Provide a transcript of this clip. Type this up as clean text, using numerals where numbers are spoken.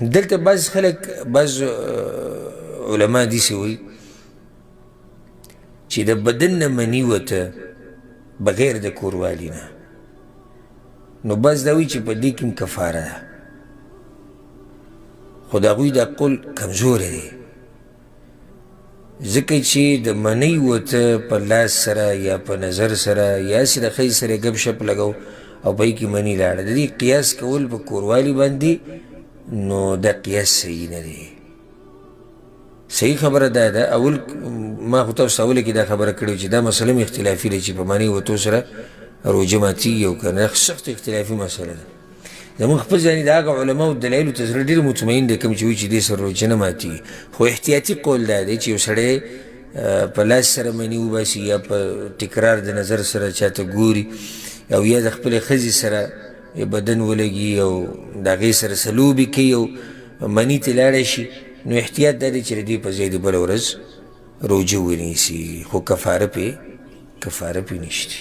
دلته بعض خلک بعض علما داسې وایي چې د بدن نه مني وته بغیر د کوروالي نه، نو بعض دا وایي چې په دې کې هم کفاره ده، خو د هغوی دا قول کمزوری دی، ځکه چې د منۍ وته په لاس سره یا په نظر سره یا هسې د ښځې سره ګپ شپ لګو او په کې مني لاړه، د دې قیاس کول په کوروالي باندې نو دا قیاس صحیح نه دی. صحیح خبره دا ده، اول ما خو تاسو ته اوله کې دا خبره کړې چې دا مسله هم اختلافي ده چې په منۍ وتو سره روژه ماتېږي او که نه، سخت اختلافي مسله ده. زموږ خپل ځاني د هغه علماو دلایلو ته زړه ډېر مطمئن دی، کوم چې وایي چې دې سره روژه نه ماتېږي، خو احتیاطي قول دا دی چې یو سړی په لاس سره مني وباسي یا په تکرار د نظر سره چاته ګوري او یا د خپلې ښځې سره بدن ولګي او د هغې سره سلوبې کوي او مني ته لاړه شي، نو احتیاط دا دی چې د دې په ځای د بله ورځ روژه ونیسي، خو کفاره پې نشته.